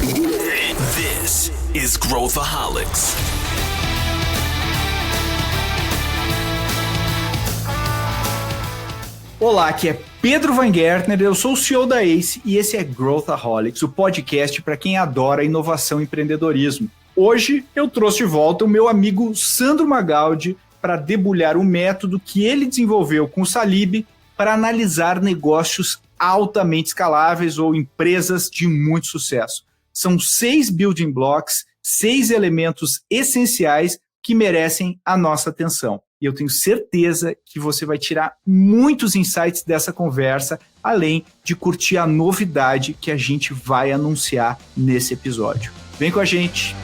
This is Growthaholics. Olá, aqui é Pedro Van Gertner, eu sou o CEO da ACE e esse é Growthaholics, o podcast para quem adora inovação e empreendedorismo. Hoje eu trouxe de volta o meu amigo Sandro Magaldi para debulhar o método que ele desenvolveu com o Salib para analisar negócios altamente escaláveis ou empresas de muito sucesso. São 6 building blocks, 6 elementos essenciais que merecem a nossa atenção. E eu tenho certeza que você vai tirar muitos insights dessa conversa, além de curtir a novidade que a gente vai anunciar nesse episódio. Vem com a gente!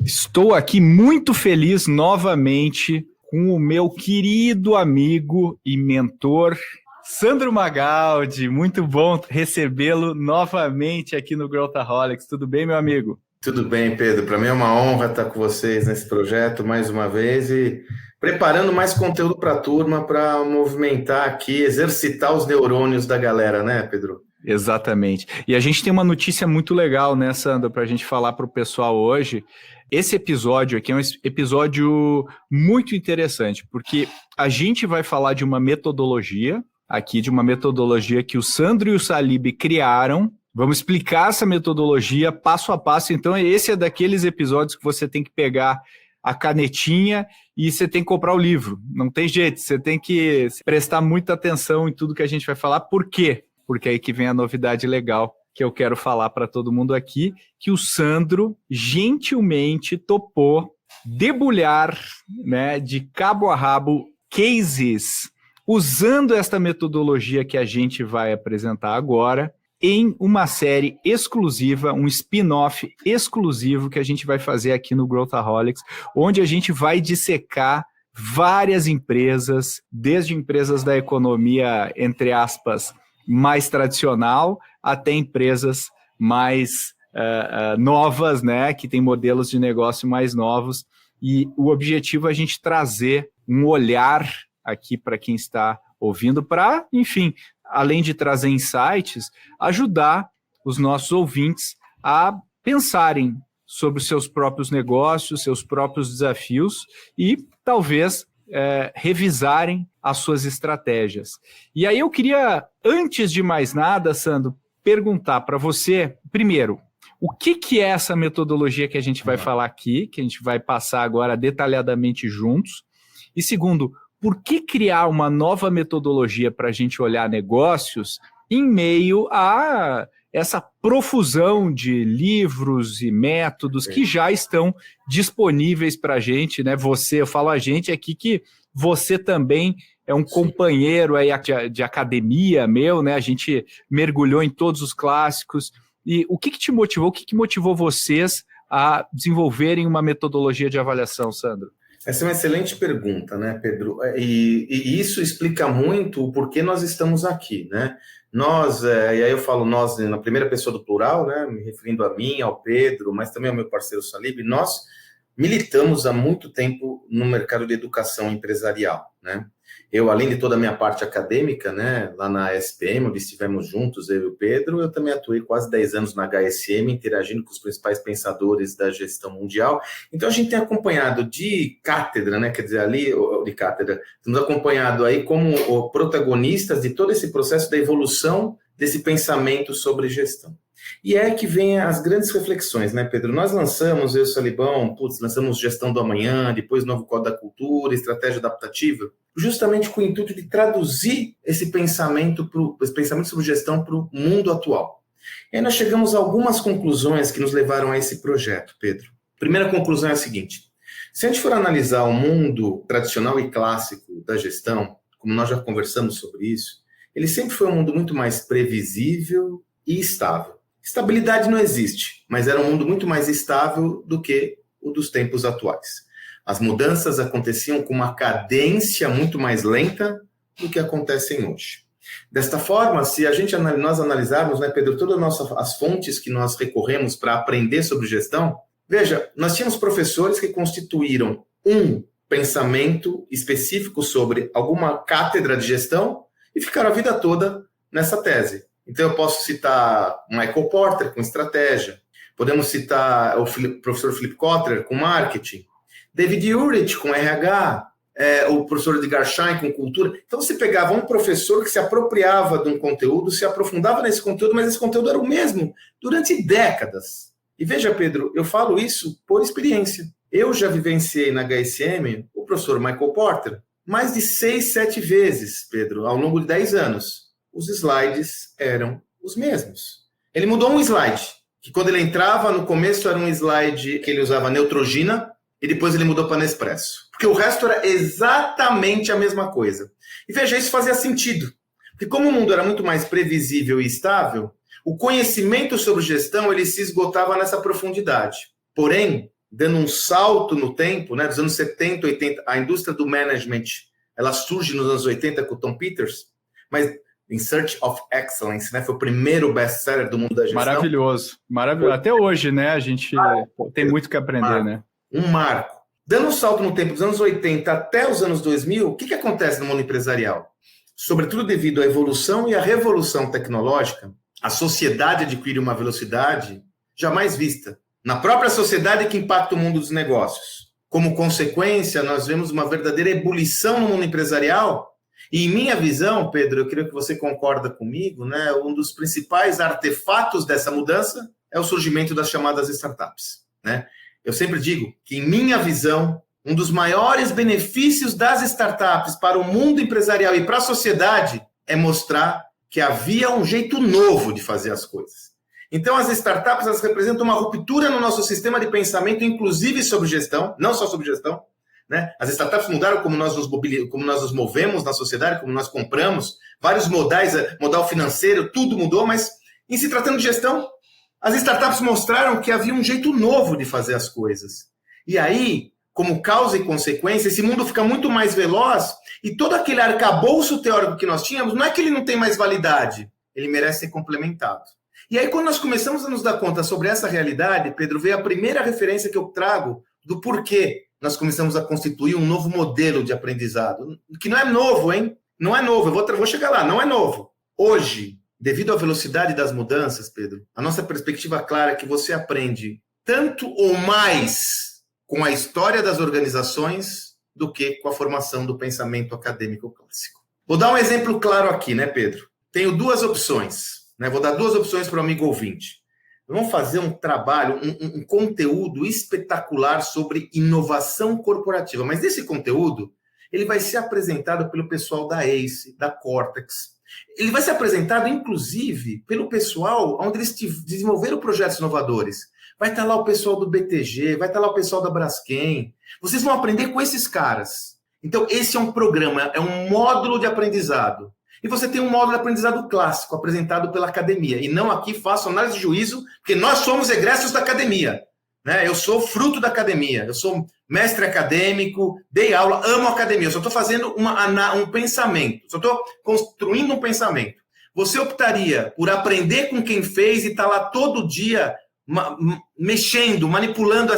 Estou aqui muito feliz novamente com o meu querido amigo e mentor, Sandro Magaldi. Muito bom recebê-lo novamente aqui no Growthaholics. Tudo bem, meu amigo? Tudo bem, Pedro. Para mim é uma honra estar com vocês nesse projeto mais uma vez e preparando mais conteúdo para a turma para movimentar aqui, exercitar os neurônios da galera, né, Pedro? Exatamente. E a gente tem uma notícia muito legal, né, Sandro, para a gente falar para o pessoal hoje. Esse episódio aqui é um episódio muito interessante, porque a gente vai falar de uma metodologia que o Sandro e o Salib criaram. Vamos explicar essa metodologia passo a passo. Então, esse é daqueles episódios que você tem que pegar a canetinha e você tem que comprar o livro. Não tem jeito, você tem que prestar muita atenção em tudo que a gente vai falar. Por quê? Porque aí que vem a novidade legal que eu quero falar para todo mundo aqui, que o Sandro gentilmente topou debulhar, né, de cabo a rabo cases, usando esta metodologia que a gente vai apresentar agora, em uma série exclusiva, um spin-off exclusivo que a gente vai fazer aqui no Growthaholics, onde a gente vai dissecar várias empresas, desde empresas da economia, entre aspas, mais tradicional, até empresas mais novas, né, que têm modelos de negócio mais novos. E o objetivo é a gente trazer um olhar aqui para quem está ouvindo, para, enfim, além de trazer insights, ajudar os nossos ouvintes a pensarem sobre os seus próprios negócios, seus próprios desafios e talvez revisarem as suas estratégias. E aí eu queria, antes de mais nada, Sandro, perguntar para você, primeiro, o que é essa metodologia que a gente vai falar aqui, que a gente vai passar agora detalhadamente juntos? E segundo, por que criar uma nova metodologia para a gente olhar negócios em meio a essa profusão de livros e métodos que já estão disponíveis para a gente, né? Eu falo a gente aqui que você também é um companheiro aí de academia meu, né? A gente mergulhou em todos os clássicos. E o que te motivou, o que motivou vocês a desenvolverem uma metodologia de avaliação, Sandro? Essa é uma excelente pergunta, né, Pedro? E isso explica muito o porquê nós estamos aqui, né? Nós, e aí eu falo nós na primeira pessoa do plural, né, me referindo a mim, ao Pedro, mas também ao meu parceiro Salib, nós militamos há muito tempo no mercado de educação empresarial, né? Eu, além de toda a minha parte acadêmica, né, lá na SPM, onde estivemos juntos, eu e o Pedro, eu também atuei quase 10 anos na HSM, interagindo com os principais pensadores da gestão mundial. Então, a gente tem acompanhado de cátedra, né, quer dizer, ali, de cátedra, temos acompanhado aí como protagonistas de todo esse processo da evolução desse pensamento sobre gestão. E é que vem as grandes reflexões, né, Pedro? Nós lançamos, eu e o Salibão, lançamos Gestão do Amanhã, depois Novo Código da Cultura, Estratégia Adaptativa, justamente com o intuito de traduzir esse pensamento sobre gestão para o mundo atual. E aí nós chegamos a algumas conclusões que nos levaram a esse projeto, Pedro. Primeira conclusão é a seguinte: se a gente for analisar o mundo tradicional e clássico da gestão, como nós já conversamos sobre isso, ele sempre foi um mundo muito mais previsível e estável. Estabilidade não existe, mas era um mundo muito mais estável do que o dos tempos atuais. As mudanças aconteciam com uma cadência muito mais lenta do que acontecem hoje. Desta forma, se nós analisarmos, né, Pedro, todas as fontes que nós recorremos para aprender sobre gestão, veja, nós tínhamos professores que constituíram um pensamento específico sobre alguma cátedra de gestão e ficaram a vida toda nessa tese. Então, eu posso citar Michael Porter com estratégia, podemos citar o professor Philip Kotler com marketing, David Urich com RH, o professor Edgar Schein com cultura. Então, você pegava um professor que se apropriava de um conteúdo, se aprofundava nesse conteúdo, mas esse conteúdo era o mesmo durante décadas. E veja, Pedro, eu falo isso por experiência. Eu já vivenciei na HSM o professor Michael Porter mais de 6, 7 vezes, Pedro, ao longo de 10 anos. Os slides eram os mesmos. Ele mudou um slide, que quando ele entrava, no começo era um slide que ele usava Neutrogena, e depois ele mudou para Nespresso. Porque o resto era exatamente a mesma coisa. E veja, isso fazia sentido. Porque como o mundo era muito mais previsível e estável, o conhecimento sobre gestão ele se esgotava nessa profundidade. Porém, dando um salto no tempo, né, dos anos 70, 80, a indústria do management, ela surge nos anos 80 com o Tom Peters, mas In Search of Excellence, né, foi o primeiro best-seller do mundo da gestão. Maravilhoso, maravilhoso. Até hoje, né, a gente tem muito que aprender, né? Um marco. Dando um salto no tempo dos anos 80 até os anos 2000, o que acontece no mundo empresarial? Sobretudo devido à evolução e à revolução tecnológica, a sociedade adquire uma velocidade jamais vista. Na própria sociedade que impacta o mundo dos negócios. Como consequência, nós vemos uma verdadeira ebulição no mundo empresarial. E em minha visão, Pedro, eu creio que você concorda comigo, né? Um dos principais artefatos dessa mudança é o surgimento das chamadas startups, né? Eu sempre digo que, em minha visão, um dos maiores benefícios das startups para o mundo empresarial e para a sociedade é mostrar que havia um jeito novo de fazer as coisas. Então, as startups elas representam uma ruptura no nosso sistema de pensamento, inclusive sobre gestão, não só sobre gestão, né? As startups mudaram como nós nos movemos na sociedade, como nós compramos, vários modais, modal financeiro, tudo mudou, mas em se tratando de gestão, as startups mostraram que havia um jeito novo de fazer as coisas. E aí, como causa e consequência, esse mundo fica muito mais veloz e todo aquele arcabouço teórico que nós tínhamos, não é que ele não tem mais validade, ele merece ser complementado. E aí, quando nós começamos a nos dar conta sobre essa realidade, Pedro, veio a primeira referência que eu trago do porquê nós começamos a constituir um novo modelo de aprendizado. Que não é novo, hein? Não é novo, eu vou chegar lá, não é novo. Hoje, devido à velocidade das mudanças, Pedro, a nossa perspectiva clara é que você aprende tanto ou mais com a história das organizações do que com a formação do pensamento acadêmico clássico. Vou dar um exemplo claro aqui, né, Pedro? Tenho duas opções, né? Vou dar duas opções para o amigo ouvinte. Vamos fazer um trabalho, um conteúdo espetacular sobre inovação corporativa, mas esse conteúdo ele vai ser apresentado pelo pessoal da ACE, da Cortex. Ele vai ser apresentado, inclusive, pelo pessoal onde eles desenvolveram projetos inovadores. Vai estar lá o pessoal do BTG, vai estar lá o pessoal da Braskem. Vocês vão aprender com esses caras. Então, esse é um programa, é um módulo de aprendizado. E você tem um módulo de aprendizado clássico, apresentado pela academia. E não aqui faço análise de juízo, porque nós somos egressos da academia. Né? Eu sou fruto da academia. Eu sou mestre acadêmico, dei aula, amo a academia. Eu só estou fazendo um pensamento. Só estou construindo um pensamento. Você optaria por aprender com quem fez e estar lá todo dia mexendo, manipulando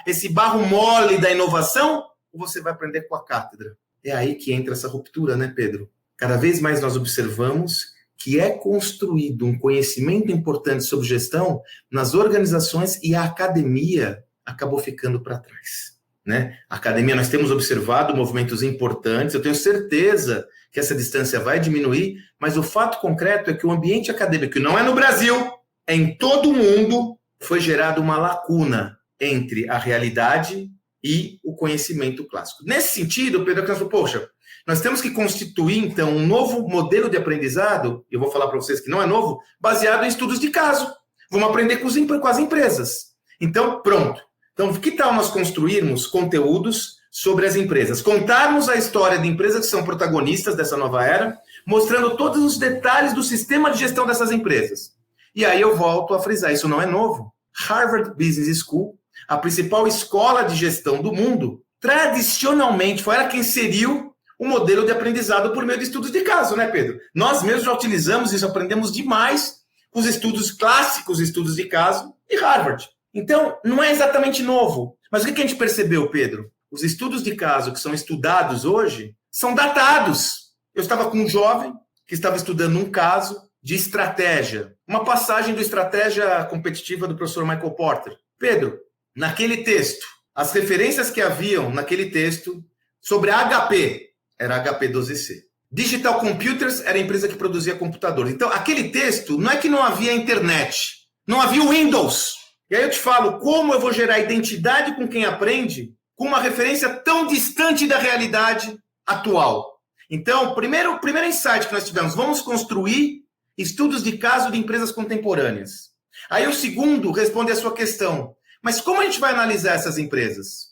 esse barro mole da inovação? Ou você vai aprender com a cátedra? É aí que entra essa ruptura, né, Pedro? Cada vez mais nós observamos que é construído um conhecimento importante sobre gestão nas organizações e a academia acabou ficando para trás. Né? A academia, nós temos observado movimentos importantes, eu tenho certeza que essa distância vai diminuir, mas o fato concreto é que o ambiente acadêmico, que não é no Brasil, é em todo o mundo, foi gerada uma lacuna entre a realidade e o conhecimento clássico. Nesse sentido, Pedro falou, poxa, nós temos que constituir, então, um novo modelo de aprendizado, eu vou falar para vocês que não é novo, baseado em estudos de caso. Vamos aprender com as empresas. Então, pronto. Então, que tal nós construirmos conteúdos sobre as empresas? Contarmos a história de empresas que são protagonistas dessa nova era, mostrando todos os detalhes do sistema de gestão dessas empresas. E aí eu volto a frisar, isso não é novo. Harvard Business School, a principal escola de gestão do mundo, tradicionalmente foi ela quem inseriu o modelo de aprendizado por meio de estudos de caso, né, Pedro? Nós mesmos já utilizamos isso, aprendemos demais com os estudos clássicos, estudos de caso de Harvard. Então, não é exatamente novo. Mas o que a gente percebeu, Pedro? Os estudos de caso que são estudados hoje são datados. Eu estava com um jovem que estava estudando um caso de estratégia. Uma passagem do Estratégia Competitiva do professor Michael Porter. Pedro, naquele texto, as referências que haviam naquele texto sobre a HP, era a HP 12C. Digital Computers era a empresa que produzia computadores. Então, aquele texto, não é que não havia internet, não havia Windows. E aí eu te falo, como eu vou gerar identidade com quem aprende com uma referência tão distante da realidade atual? Então, primeiro insight que nós tivemos, vamos construir estudos de caso de empresas contemporâneas. Aí o segundo responde a sua questão, mas como a gente vai analisar essas empresas?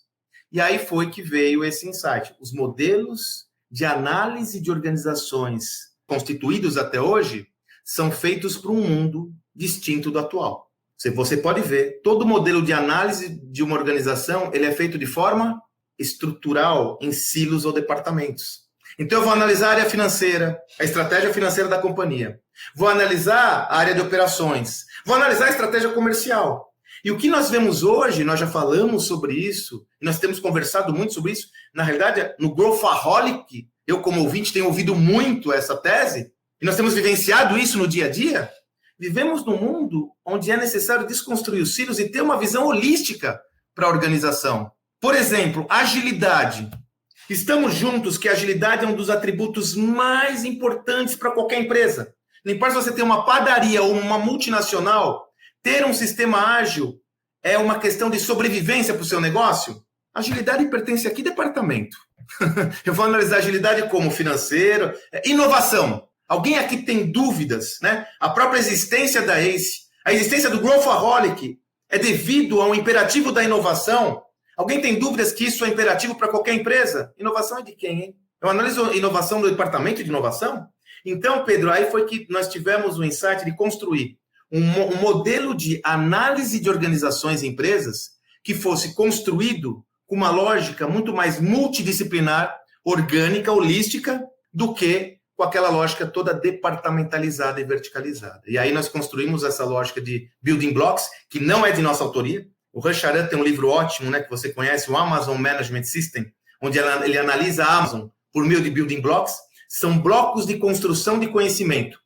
E aí foi que veio esse insight. Os modelos de análise de organizações constituídos até hoje são feitos para um mundo distinto do atual. Você pode ver, todo modelo de análise de uma organização, ele é feito de forma estrutural, em silos ou departamentos. Então eu vou analisar a área financeira, a estratégia financeira da companhia. Vou analisar a área de operações. Vou analisar a estratégia comercial. E o que nós vemos hoje, nós já falamos sobre isso, e nós temos conversado muito sobre isso, na realidade, no Growthaholic, eu como ouvinte tenho ouvido muito essa tese, e nós temos vivenciado isso no dia a dia. Vivemos num mundo onde é necessário desconstruir os silos e ter uma visão holística para a organização. Por exemplo, agilidade. Estamos juntos que a agilidade é um dos atributos mais importantes para qualquer empresa. Não importa se você tem uma padaria ou uma multinacional, ter um sistema ágil é uma questão de sobrevivência para o seu negócio? Agilidade pertence a que departamento? Eu vou analisar agilidade como financeiro, inovação. Alguém aqui tem dúvidas, né? A própria existência da ACE, a existência do Growthaholic é devido a um imperativo da inovação. Alguém tem dúvidas que isso é imperativo para qualquer empresa? Inovação é de quem, hein? Eu analiso inovação do departamento de inovação? Então, Pedro, aí foi que nós tivemos o insight de construir um modelo de análise de organizações e empresas que fosse construído com uma lógica muito mais multidisciplinar, orgânica, holística, do que com aquela lógica toda departamentalizada e verticalizada. E aí nós construímos essa lógica de building blocks, que não é de nossa autoria. O Rancharan tem um livro ótimo, né, que você conhece, o Amazon Management System, onde ele analisa a Amazon por meio de building blocks. São blocos de construção de conhecimento.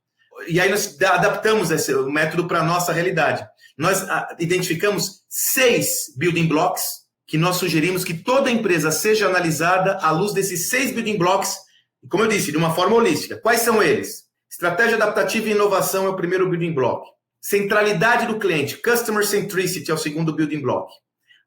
E aí nós adaptamos esse método para a nossa realidade. Nós identificamos 6 building blocks que nós sugerimos que toda empresa seja analisada à luz desses 6 building blocks, como eu disse, de uma forma holística. Quais são eles? Estratégia adaptativa e inovação é o primeiro building block. Centralidade do cliente, customer centricity é o segundo building block.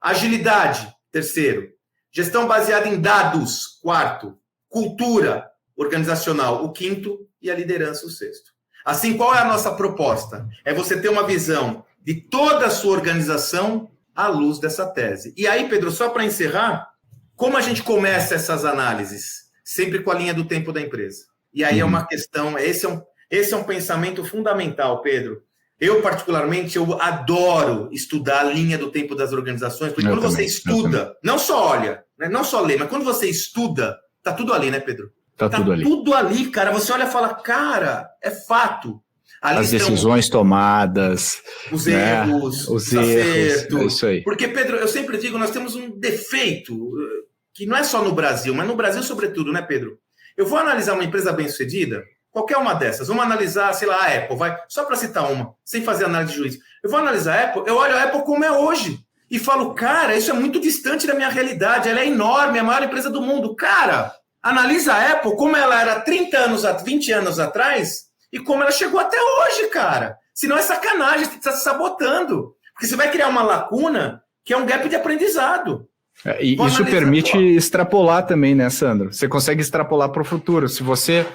Agilidade, terceiro. Gestão baseada em dados, quarto. Cultura organizacional, o quinto. E a liderança, o sexto. Assim, qual é a nossa proposta? É você ter uma visão de toda a sua organização à luz dessa tese. E aí, Pedro, só para encerrar, como a gente começa essas análises? Sempre com a linha do tempo da empresa. E aí é uma questão, esse é um pensamento fundamental, Pedro. Eu, particularmente, eu adoro estudar a linha do tempo das organizações, porque quando você estuda, não só olha, né, não só lê, mas quando você estuda, tá tudo ali, né, Pedro? Tá tudo ali, cara. Você olha e fala, cara, é fato. Ali as decisões tomadas, os erros, os acertos. É isso aí. Porque, Pedro, eu sempre digo, nós temos um defeito, que não é só no Brasil, mas no Brasil sobretudo, né, Pedro? Eu vou analisar uma empresa bem-sucedida, qualquer uma dessas. Vamos analisar, sei lá, a Apple, vai, só para citar uma, sem fazer análise de juízo. Eu vou analisar a Apple, eu olho a Apple como é hoje. E falo, cara, isso é muito distante da minha realidade. Ela é enorme, é a maior empresa do mundo. Cara, analisa a Apple como ela era 30 anos, 20 anos atrás e como ela chegou até hoje, cara. Senão é sacanagem, você está se sabotando. Porque você vai criar uma lacuna que é um gap de aprendizado. E isso permite extrapolar também, né, Sandro? Você consegue extrapolar para o futuro. Se você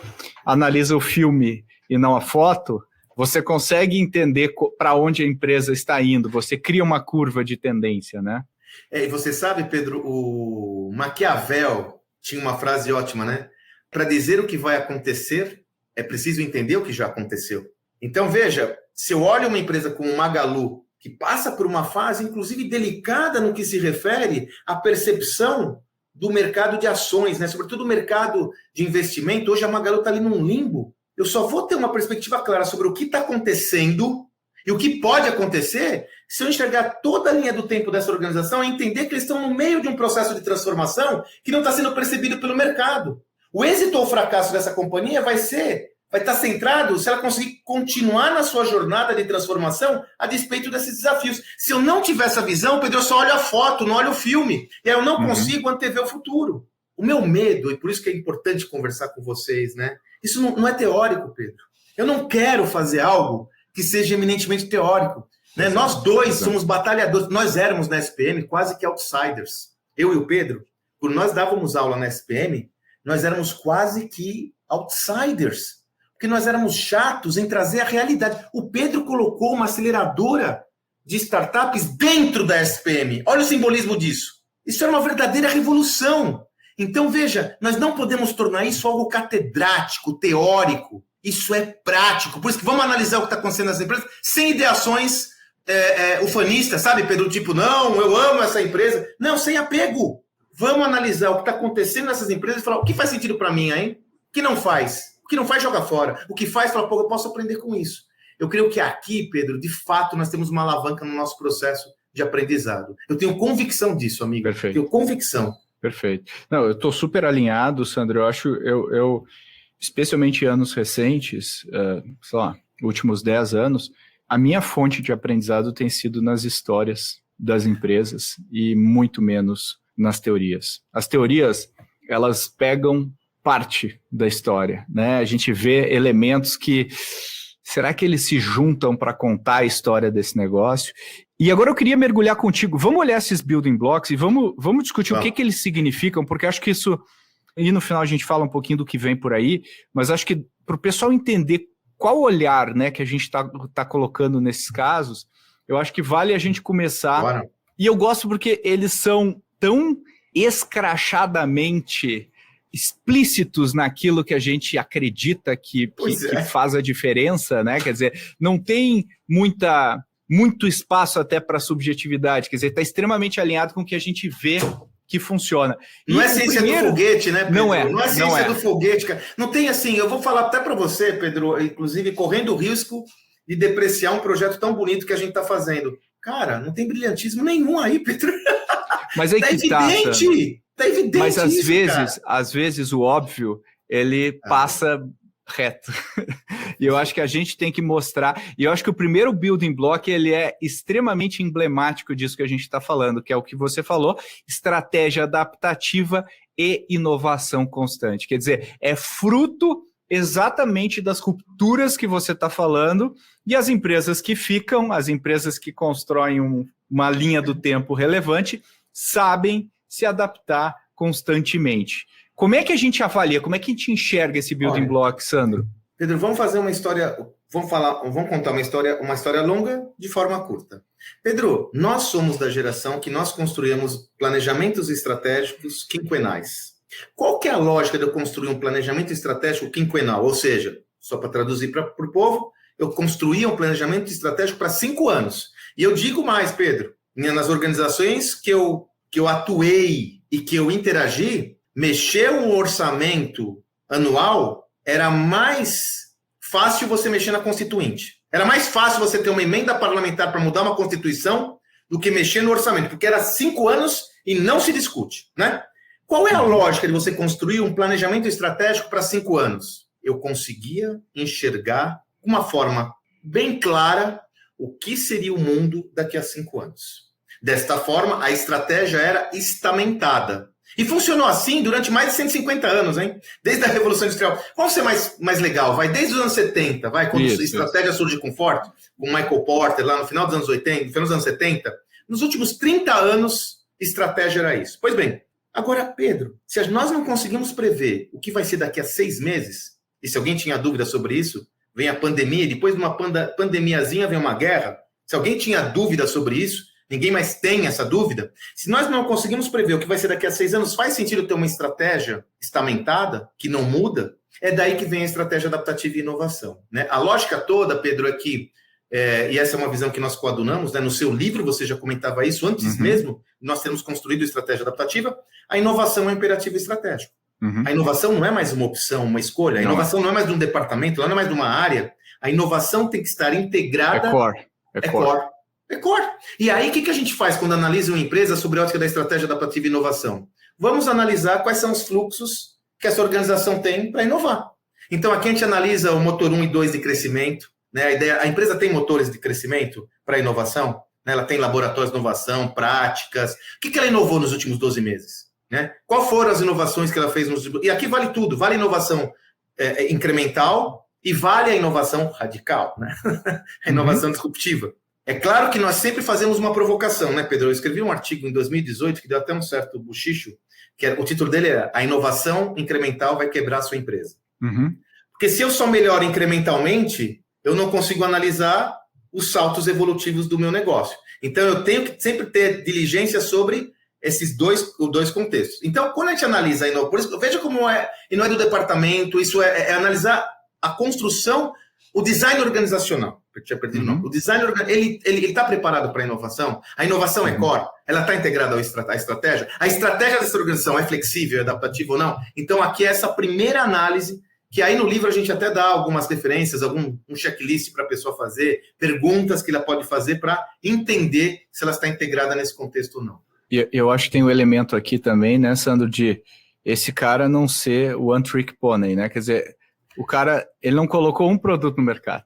analisa o filme e não a foto, você consegue entender para onde a empresa está indo. Você cria uma curva de tendência, né? E você sabe, Pedro, o Maquiavel tinha uma frase ótima, né? Para dizer o que vai acontecer, é preciso entender o que já aconteceu. Então, veja, se eu olho uma empresa como o Magalu, que passa por uma fase, inclusive, delicada no que se refere à percepção do mercado de ações, né? Sobretudo o mercado de investimento, hoje a Magalu está ali num limbo. Eu só vou ter uma perspectiva clara sobre o que está acontecendo e o que pode acontecer se eu enxergar toda a linha do tempo dessa organização e entender que eles estão no meio de um processo de transformação que não está sendo percebido pelo mercado. O êxito ou fracasso dessa companhia vai ser vai estar centrado se ela conseguir continuar na sua jornada de transformação a despeito desses desafios. Se eu não tiver essa visão, Pedro, eu só olho a foto, não olho o filme. E aí eu não consigo antever o futuro. O meu medo, e por isso que é importante conversar com vocês, né? Isso não é teórico, Pedro. Eu não quero fazer algo que seja eminentemente teórico. Né? Nós dois somos batalhadores. Nós éramos na SPM quase que outsiders. Eu e o Pedro, quando nós dávamos aula na SPM, nós éramos quase que outsiders. Porque nós éramos chatos em trazer a realidade. O Pedro colocou uma aceleradora de startups dentro da SPM. Olha o simbolismo disso. Isso era uma verdadeira revolução. Então, veja, nós não podemos tornar isso algo catedrático, teórico. Isso é prático. Por isso que vamos analisar o que está acontecendo nas empresas sem ideações ufanistas, sabe, Pedro? Tipo, não, eu amo essa empresa. Não, sem apego. Vamos analisar o que está acontecendo nessas empresas e falar o que faz sentido para mim, hein? O que não faz? O que não faz, joga fora. O que faz, fala, pô, eu posso aprender com isso. Eu creio que aqui, Pedro, de fato, nós temos uma alavanca no nosso processo de aprendizado. Eu tenho convicção disso, amigo. Perfeito. Eu tenho convicção. Perfeito. Não, eu estou super alinhado, Sandro. Eu acho, eu especialmente em anos recentes, sei lá, últimos 10 anos, a minha fonte de aprendizado tem sido nas histórias das empresas e muito menos nas teorias. As teorias, elas pegam parte da história, né? A gente vê elementos que, será que eles se juntam para contar a história desse negócio? E agora eu queria mergulhar contigo, vamos olhar esses building blocks e vamos discutir o que eles significam, porque acho que isso, e no final a gente fala um pouquinho do que vem por aí, mas acho que para o pessoal entender qual olhar, né, que a gente tá colocando nesses casos, eu acho que vale a gente começar. Claro. E eu gosto porque eles são tão escrachadamente explícitos naquilo que a gente acredita que faz a diferença, né? Quer dizer, não tem muito espaço até para subjetividade, quer dizer, está extremamente alinhado com o que a gente vê que funciona. Não é ciência do foguete, né, Pedro? Não é ciência do foguete, cara. Não tem assim, eu vou falar até para você, Pedro, inclusive correndo o risco de depreciar um projeto tão bonito que a gente está fazendo. Cara, não tem brilhantismo nenhum aí, Pedro. Mas aí que tá evidente. Tá evidente. Mas isso, às vezes o óbvio, ele passa reto. E eu acho que a gente tem que mostrar, e eu acho que o primeiro building block, ele é extremamente emblemático disso que a gente está falando, que é o que você falou, estratégia adaptativa e inovação constante. Quer dizer, é fruto exatamente das rupturas que você está falando, e as empresas que ficam, as empresas que constroem uma linha do tempo relevante, sabem se adaptar constantemente. Como é que a gente avalia, como é que a gente enxerga esse building block, Sandro? Pedro, vamos fazer uma história, vamos contar uma história longa de forma curta. Pedro, nós somos da geração que nós construímos planejamentos estratégicos quinquenais. Qual que é a lógica de eu construir um planejamento estratégico quinquenal? Ou seja, só para traduzir para o povo, eu construía um planejamento estratégico para 5 anos. E eu digo mais, Pedro, nas organizações que eu atuei e que eu interagi, mexer um orçamento anual era mais fácil você mexer na Constituinte. Era mais fácil você ter uma emenda parlamentar para mudar uma Constituição do que mexer no orçamento, porque era 5 anos e não se discute, né? Qual é a lógica de você construir um planejamento estratégico para 5 anos? Eu conseguia enxergar de uma forma bem clara o que seria o mundo daqui a 5 anos. Desta forma, a estratégia era estamentada. E funcionou assim durante mais de 150 anos, hein? Desde a Revolução Industrial. Vamos ser mais legal, vai desde os anos 70, quando a estratégia surge com forte, com Michael Porter, lá no final dos anos 80, no final dos anos 70. Nos últimos 30 anos, estratégia era isso. Pois bem, agora, Pedro, se nós não conseguimos prever o que vai ser daqui a 6 meses, e se alguém tinha dúvida sobre isso, vem a pandemia, e depois de uma pandemiazinha vem uma guerra, se alguém tinha dúvida sobre isso, ninguém mais tem essa dúvida. Se nós não conseguimos prever o que vai ser daqui a 6 anos, faz sentido ter uma estratégia estamentada, que não muda? É daí que vem a estratégia adaptativa e inovação, né? A lógica toda, Pedro, é que, e essa é uma visão que nós coadunamos, né? No seu livro você já comentava isso, antes mesmo nós termos construído a estratégia adaptativa, a inovação é um imperativo estratégico. A inovação não é mais uma opção, uma escolha, a inovação não é mais de um departamento, ela não é mais de uma área, a inovação tem que estar integrada. É core. É core. E aí, o que a gente faz quando analisa uma empresa sobre a ótica da estratégia adaptativa e inovação? Vamos analisar quais são os fluxos que essa organização tem para inovar. Então, aqui a gente analisa o motor 1 e 2 de crescimento, né? A empresa tem motores de crescimento para inovação, né? Ela tem laboratórios de inovação, práticas. O que ela inovou nos últimos 12 meses? Né? Qual foram as inovações que ela fez nos... E aqui vale tudo, vale a inovação incremental e vale a inovação radical, né? A inovação disruptiva. É claro que nós sempre fazemos uma provocação, né, Pedro? Eu escrevi um artigo em 2018 que deu até um certo buchicho, que o título dele é A Inovação Incremental Vai Quebrar a Sua Empresa. Porque se eu sou melhor incrementalmente, eu não consigo analisar os saltos evolutivos do meu negócio. Então, eu tenho que sempre ter diligência sobre esses dois contextos. Então, quando a gente analisa, por isso, veja como é, e não é do departamento, isso é analisar a construção, o design organizacional. Eu tinha perdido o nome. O design, ele está preparado para a inovação? A inovação é core? Ela está integrada à estratégia? A estratégia dessa organização é flexível, é adaptativa ou não? Então, aqui é essa primeira análise, que aí no livro a gente até dá algumas referências, um checklist para a pessoa fazer, perguntas que ela pode fazer para entender se ela está integrada nesse contexto ou não. Eu acho que tem um elemento aqui também, né, Sandro, de esse cara não ser o one trick pony, né? Quer dizer, o cara, ele não colocou um produto no mercado.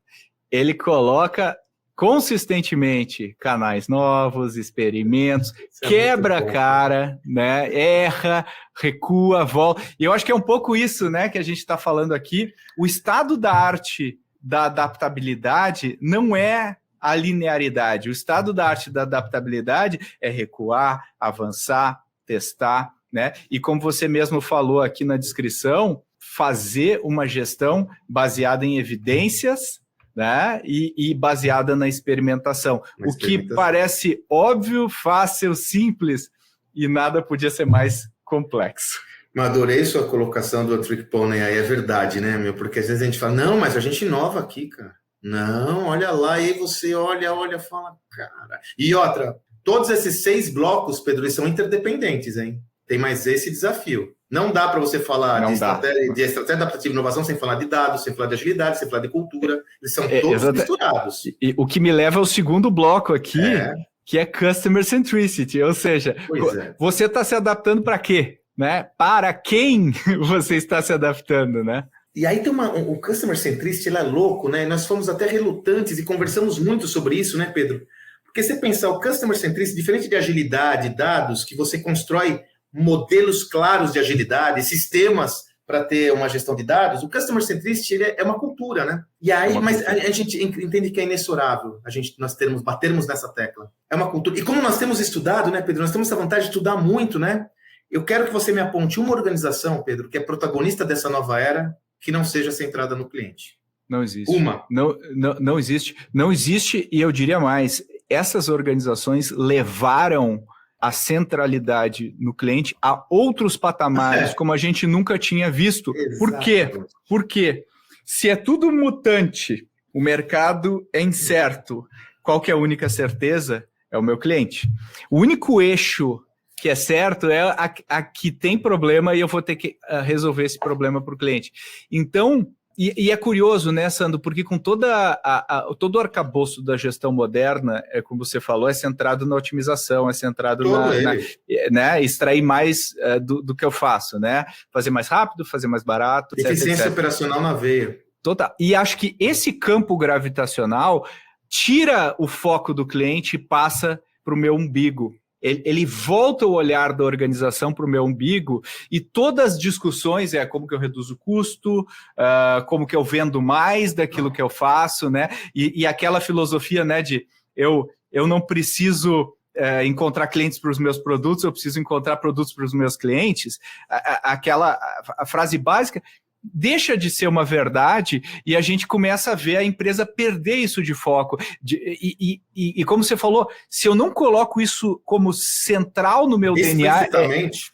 Ele coloca consistentemente canais novos, experimentos, quebra a cara, né? Erra, recua, volta. E eu acho que é um pouco isso, né, que a gente está falando aqui. O estado da arte da adaptabilidade não é a linearidade. O estado da arte da adaptabilidade é recuar, avançar, testar, né? E como você mesmo falou aqui na descrição, fazer uma gestão baseada em evidências, né? E baseada na experimentação. O que parece óbvio, fácil, simples, e nada podia ser mais complexo. Mas adorei sua colocação do Trick Pony aí, é verdade, né, meu? Porque às vezes a gente fala, não, mas a gente inova aqui, cara. Não, olha lá, e aí você olha, fala, cara. E outra, todos esses 6 blocos, Pedro, eles são interdependentes, hein? Tem mais esse desafio. Não dá para você falar de estratégia adaptativa e inovação sem falar de dados, sem falar de agilidade, sem falar de cultura. Eles são todos misturados. E o que me leva ao segundo bloco aqui, que é Customer Centricity. Ou seja, você está se adaptando para quê? Né? Para quem você está se adaptando, né? E aí tem o Customer Centricity, ele é louco, né? Nós fomos até relutantes e conversamos muito sobre isso, né, Pedro? Porque você pensar o Customer Centricity, diferente de agilidade, dados, que você constrói modelos claros de agilidade, sistemas para ter uma gestão de dados, o Customer Centricity é uma cultura, né? E aí, mas a gente entende que é inexorável nós batermos nessa tecla. É uma cultura. E como nós temos estudado, né, Pedro? Nós temos essa vantagem de estudar muito, né? Eu quero que você me aponte uma organização, Pedro, que é protagonista dessa nova era, que não seja centrada no cliente. Não existe. Uma. Não existe. Não existe, e eu diria mais, essas organizações levaram a centralidade no cliente a outros patamares, como a gente nunca tinha visto. Exato. Por quê? Porque se é tudo mutante, o mercado é incerto, qual que é a única certeza? É o meu cliente. O único eixo que é certo é a que tem problema e eu vou ter que resolver esse problema para o cliente. Então, e é curioso, né, Sandro, porque com todo o arcabouço da gestão moderna, como você falou, é centrado na otimização, é centrado né, extrair mais do que eu faço, né? Fazer mais rápido, fazer mais barato, eficiência operacional na veia. Total. E acho que esse campo gravitacional tira o foco do cliente e passa para o meu umbigo. Ele volta o olhar da organização para o meu umbigo e todas as discussões como que eu reduzo o custo, como que eu vendo mais daquilo que eu faço, né? E aquela filosofia, né, de eu não preciso encontrar clientes para os meus produtos, eu preciso encontrar produtos para os meus clientes. A frase básica deixa de ser uma verdade e a gente começa a ver a empresa perder isso de foco. E como você falou, se eu não coloco isso como central no meu DNA,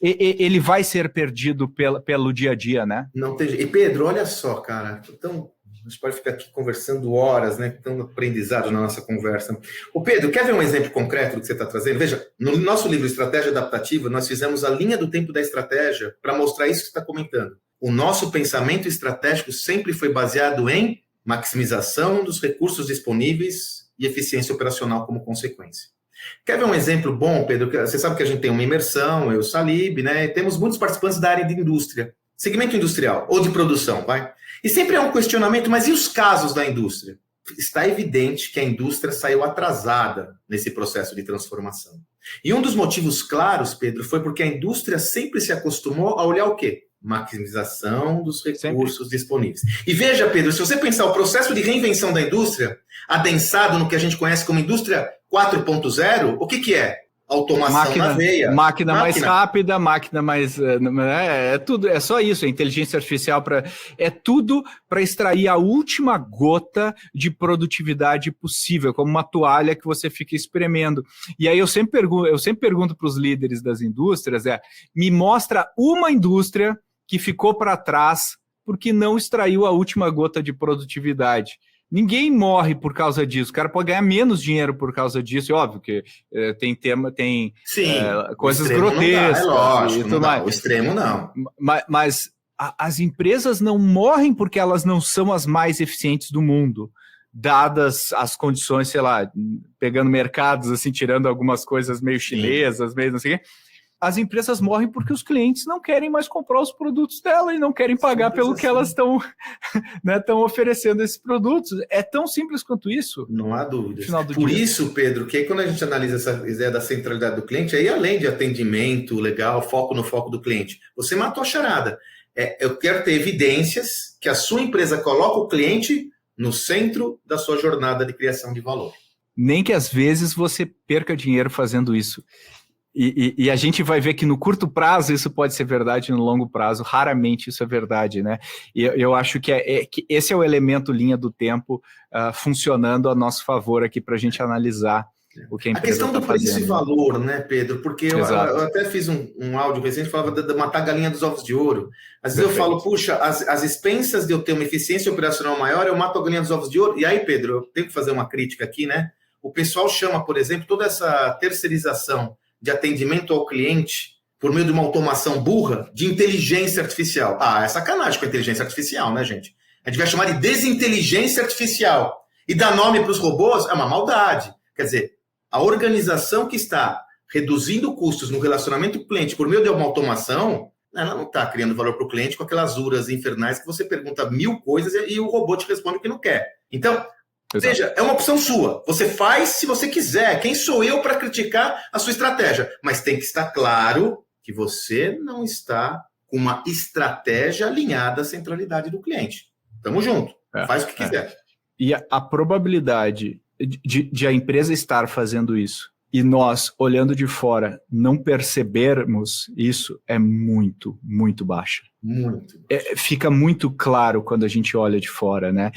ele vai ser perdido pelo dia a dia, né? Não tem. E Pedro, olha só, cara, então a gente pode ficar aqui conversando horas, né? Tão aprendizado na nossa conversa. O Pedro, quer ver um exemplo concreto do que você está trazendo? Veja, no nosso livro Estratégia Adaptativa, nós fizemos a linha do tempo da estratégia para mostrar isso que você está comentando. O nosso pensamento estratégico sempre foi baseado em maximização dos recursos disponíveis e eficiência operacional como consequência. Quer ver um exemplo bom, Pedro? Você sabe que a gente tem uma imersão, eu, Salib, né? E temos muitos participantes da área de indústria. Segmento industrial ou de produção, vai. E sempre é um questionamento, mas e os casos da indústria? Está evidente que a indústria saiu atrasada nesse processo de transformação. E um dos motivos claros, Pedro, foi porque a indústria sempre se acostumou a olhar o quê? Maximização dos recursos disponíveis. E veja, Pedro, se você pensar o processo de reinvenção da indústria, adensado no que a gente conhece como indústria 4.0, o que é? Automação na veia. Máquina mais rápida, máquina mais... É tudo, é só isso, a inteligência artificial é tudo para extrair a última gota de produtividade possível, como uma toalha que você fica espremendo. E aí eu sempre pergunto para os líderes das indústrias, me mostra uma indústria que ficou para trás porque não extraiu a última gota de produtividade. Ninguém morre por causa disso. O cara pode ganhar menos dinheiro por causa disso. É óbvio que tem coisas grotescas. É lógico, não dá. O extremo não. Mas as empresas não morrem porque elas não são as mais eficientes do mundo, dadas as condições, sei lá, pegando mercados, assim, tirando algumas coisas meio chinesas, meio não sei o quê. As empresas morrem porque os clientes não querem mais comprar os produtos dela e não querem pagar pelo que elas estão oferecendo esses produtos. É tão simples quanto isso. Não há dúvida. Por isso, Pedro, que aí quando a gente analisa essa ideia da centralidade do cliente, aí além de atendimento legal, foco no foco do cliente, você matou a charada. Eu quero ter evidências que a sua empresa coloca o cliente no centro da sua jornada de criação de valor. Nem que às vezes você perca dinheiro fazendo isso. E a gente vai ver que no curto prazo isso pode ser verdade, no longo prazo raramente isso é verdade, né? E eu acho que esse é o elemento linha do tempo funcionando a nosso favor aqui para a gente analisar o que a empresa está fazendo. A questão do preço e valor, né, Pedro? Porque eu até fiz um áudio recente que falava de matar a galinha dos ovos de ouro. Às vezes eu falo, puxa, as expensas de eu ter uma eficiência operacional maior, eu mato a galinha dos ovos de ouro. E aí, Pedro, eu tenho que fazer uma crítica aqui, né? O pessoal chama, por exemplo, toda essa terceirização de atendimento ao cliente por meio de uma automação burra de inteligência artificial. É sacanagem com a inteligência artificial, né, gente? A gente vai chamar de desinteligência artificial. E dar nome para os robôs é uma maldade. Quer dizer, a organização que está reduzindo custos no relacionamento com o cliente por meio de uma automação, ela não está criando valor para o cliente com aquelas uras infernais que você pergunta 1000 coisas e o robô te responde o que não quer. Então, veja, é uma opção sua. Você faz se você quiser. Quem sou eu para criticar a sua estratégia? Mas tem que estar claro que você não está com uma estratégia alinhada à centralidade do cliente. Tamo junto. Faz o que quiser. E a probabilidade de a empresa estar fazendo isso e nós, olhando de fora, não percebermos isso é muito, muito baixa. Muito. Fica muito claro quando a gente olha de fora, né?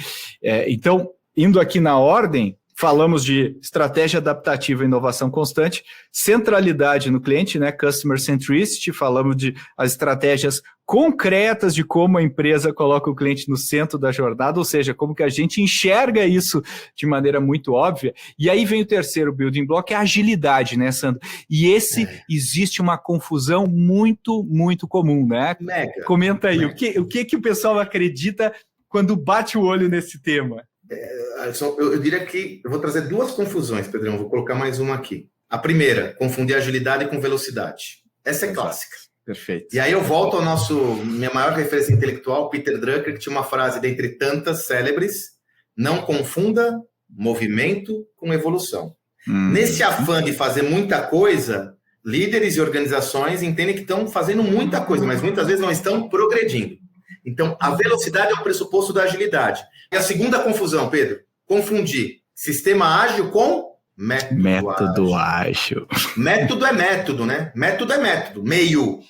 Então, indo aqui na ordem, falamos de estratégia adaptativa e inovação constante, centralidade no cliente, né? Customer centricity, falamos de as estratégias concretas de como a empresa coloca o cliente no centro da jornada, ou seja, como que a gente enxerga isso de maneira muito óbvia. E aí vem o terceiro building block, é a agilidade, né, Sandro? E existe uma confusão muito, muito comum, né? Mega. Comenta aí, o que o pessoal acredita quando bate o olho nesse tema? Eu diria que eu vou trazer duas confusões, Pedrão. Vou colocar mais uma aqui. A primeira, confundir agilidade com velocidade. Essa é clássica. Perfeito. E aí eu volto ao minha maior referência intelectual, Peter Drucker, que tinha uma frase dentre tantas célebres: não confunda movimento com evolução. Nesse afã de fazer muita coisa, líderes e organizações entendem que estão fazendo muita coisa, mas muitas vezes não estão progredindo. Então, a velocidade é o pressuposto da agilidade. E a segunda confusão, Pedro, confundir sistema ágil com método ágil. Método é método, né? Método é método, meio.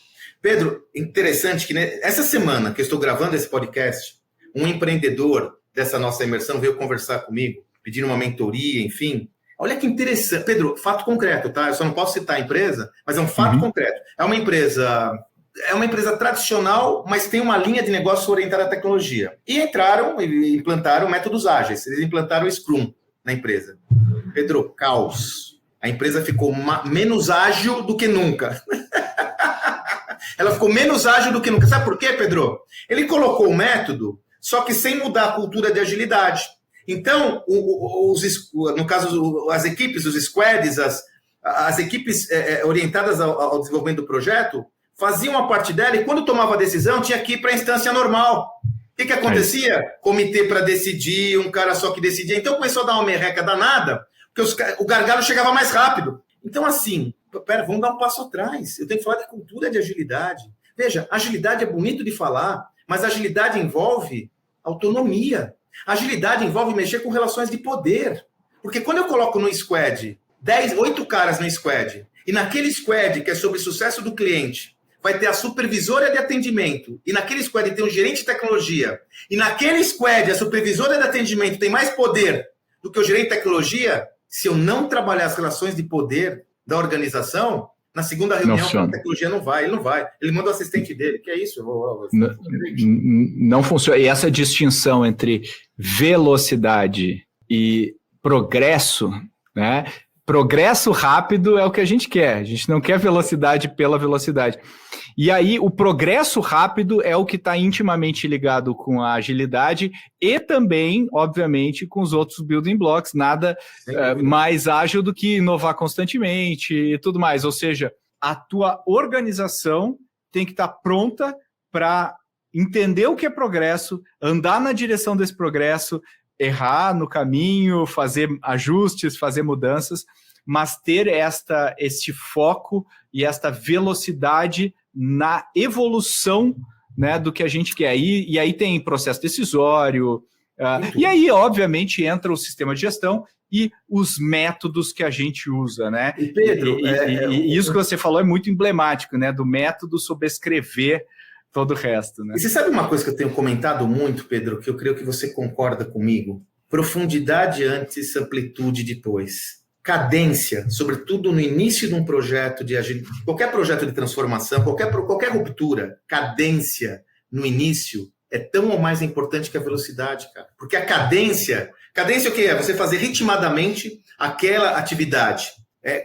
Pedro, interessante que essa semana que eu estou gravando esse podcast, um empreendedor dessa nossa imersão veio conversar comigo, pedindo uma mentoria, enfim. Olha que interessante. Pedro, fato concreto, tá? Eu só não posso citar a empresa, mas é um fato concreto. É uma empresa tradicional, mas tem uma linha de negócio orientada à tecnologia. E entraram e implantaram métodos ágeis. Eles implantaram o Scrum na empresa. Pedro, caos. A empresa ficou menos ágil do que nunca. Ela ficou menos ágil do que nunca. Sabe por quê, Pedro? Ele colocou o método, só que sem mudar a cultura de agilidade. Então, no caso, as equipes, os squads, as equipes orientadas ao desenvolvimento do projeto, fazia uma parte dela e quando tomava a decisão tinha que ir para a instância normal. O que acontecia? Comitê para decidir, um cara só que decidia. Então começou a dar uma merreca danada, porque o gargalo chegava mais rápido. Então assim, vamos dar um passo atrás. Eu tenho que falar de cultura de agilidade. Veja, agilidade é bonito de falar, mas agilidade envolve autonomia. Agilidade envolve mexer com relações de poder. Porque quando eu coloco no squad 8 caras no squad, e naquele squad que é sobre sucesso do cliente, vai ter a supervisora de atendimento, e naquele squad tem um gerente de tecnologia, e naquele squad a supervisora de atendimento tem mais poder do que o gerente de tecnologia, se eu não trabalhar as relações de poder da organização, na segunda reunião a tecnologia não vai, ele manda o assistente dele, que é isso? Não funciona. E essa distinção entre velocidade e progresso, né? Progresso rápido é o que a gente quer. A gente não quer velocidade pela velocidade. E aí, o progresso rápido é o que está intimamente ligado com a agilidade e também, obviamente, com os outros building blocks. Nada mais ágil do que inovar constantemente e tudo mais. Ou seja, a tua organização tem que estar pronta para entender o que é progresso, andar na direção desse progresso, errar no caminho, fazer ajustes, fazer mudanças, mas ter este foco e esta velocidade na evolução, né, do que a gente quer. E aí tem processo decisório, e aí, obviamente, entra o sistema de gestão e os métodos que a gente usa, né? E Pedro, e isso que você falou é muito emblemático, né, do método sobrescrever todo o resto, né? E você sabe uma coisa que eu tenho comentado muito, Pedro, que eu creio que você concorda comigo? Profundidade antes, amplitude depois. Cadência, sobretudo no início de um projeto de agilidade, qualquer projeto de transformação, qualquer ruptura, cadência no início é tão ou mais importante que a velocidade, cara. Porque a cadência o que é? Você fazer ritmadamente aquela atividade.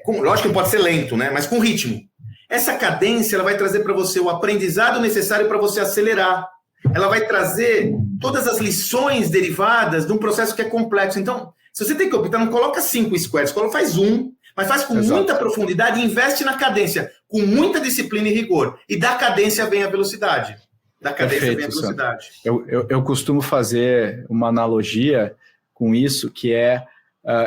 Lógico que não pode ser lento, né? Mas com ritmo. Essa cadência ela vai trazer para você o aprendizado necessário para você acelerar. Ela vai trazer todas as lições derivadas de um processo que é complexo. Então, se você tem que optar, não coloca 5 squads, faz um, mas faz com muita profundidade e investe na cadência, com muita disciplina e rigor. E da cadência vem a velocidade. Da cadência vem a velocidade. Eu costumo fazer uma analogia com isso, que é,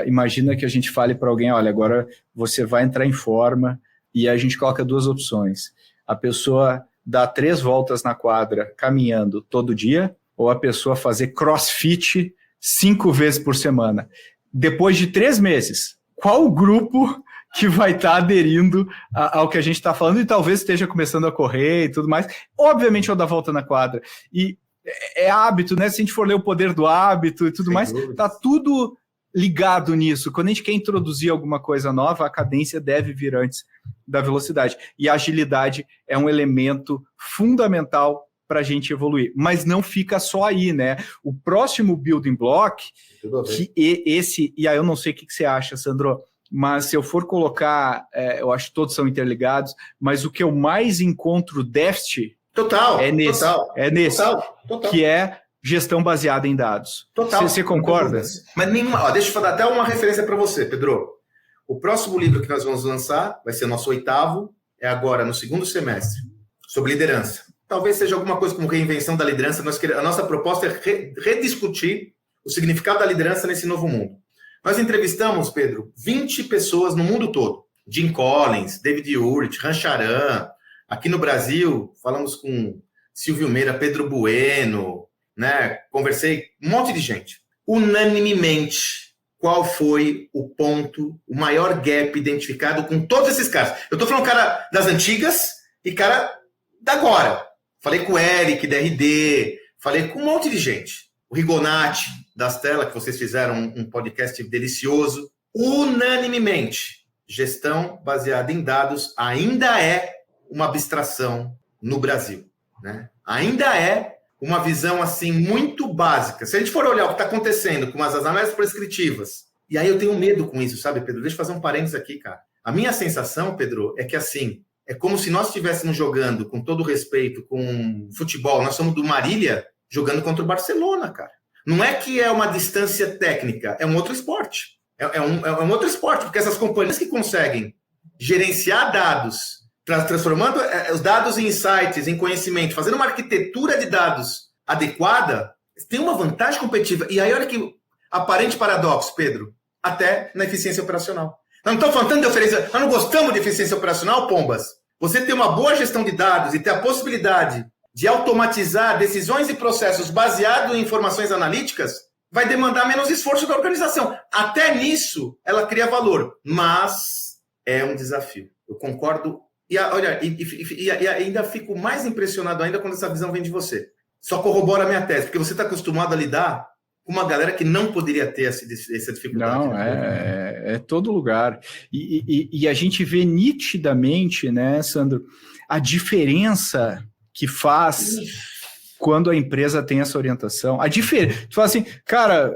imagina que a gente fale para alguém, olha, agora você vai entrar em forma, e a gente coloca 2 opções. A pessoa dá 3 voltas na quadra caminhando todo dia, ou a pessoa fazer crossfit 5 vezes por semana. Depois de 3 meses, qual o grupo que vai estar aderindo ao que a gente está falando e talvez esteja começando a correr e tudo mais? Obviamente, eu dar volta na quadra. E é hábito, né? Se a gente for ler O Poder do Hábito e tudo mais, está tudo ligado nisso. Quando a gente quer introduzir alguma coisa nova, a cadência deve vir antes da velocidade. E a agilidade é um elemento fundamental para a gente evoluir. Mas não fica só aí, né? O próximo building block, e aí eu não sei o que você acha, Sandro, mas se eu for colocar, eu acho que todos são interligados, mas o que eu mais encontro déficit é nesse, que é gestão baseada em dados. Total. Você concorda? Mas nenhuma. Deixa eu dar até uma referência para você, Pedro. O próximo livro que nós vamos lançar vai ser o nosso 8º, é agora no 2º semestre, sobre liderança. Talvez seja alguma coisa como reinvenção da liderança. A nossa proposta é rediscutir o significado da liderança nesse novo mundo. Nós entrevistamos, Pedro, 20 pessoas no mundo todo. Jim Collins, David Urich, Rancharan. Aqui no Brasil, falamos com Silvio Meira, Pedro Bueno, né? Conversei com um monte de gente. Unanimemente, qual foi o ponto, o maior gap identificado com todos esses caras? Eu estou falando cara das antigas e cara da agora. Falei com o Eric, da RD, falei com um monte de gente. O Rigonati, da Stella, que vocês fizeram um podcast delicioso. Unanimemente, gestão baseada em dados ainda é uma abstração no Brasil, né? Ainda é uma visão assim muito básica. Se a gente for olhar o que está acontecendo com as análises prescritivas, e aí eu tenho medo com isso, sabe, Pedro? Deixa eu fazer um parênteses aqui, cara. A minha sensação, Pedro, é que assim, é como se nós estivéssemos jogando, com todo respeito, com futebol, nós somos do Marília jogando contra o Barcelona, cara. Não é que é uma distância técnica, é um outro esporte. É um outro esporte, porque essas companhias que conseguem gerenciar dados transformando os dados em insights, em conhecimento, fazendo uma arquitetura de dados adequada, tem uma vantagem competitiva. E aí, olha que aparente paradoxo, Pedro, até na eficiência operacional. Nós não estamos falando de eficiência, nós não gostamos de eficiência operacional, Pombas. Você ter uma boa gestão de dados e ter a possibilidade de automatizar decisões e processos baseados em informações analíticas vai demandar menos esforço da organização. Até nisso, ela cria valor, mas é um desafio. Eu concordo. E ainda fico mais impressionado ainda quando essa visão vem de você. Só corrobora a minha tese, porque você está acostumado a lidar com uma galera que não poderia ter essa dificuldade. Não, é todo lugar. E a gente vê nitidamente, né, Sandro, a diferença que faz quando a empresa tem essa orientação. Tu fala assim, cara,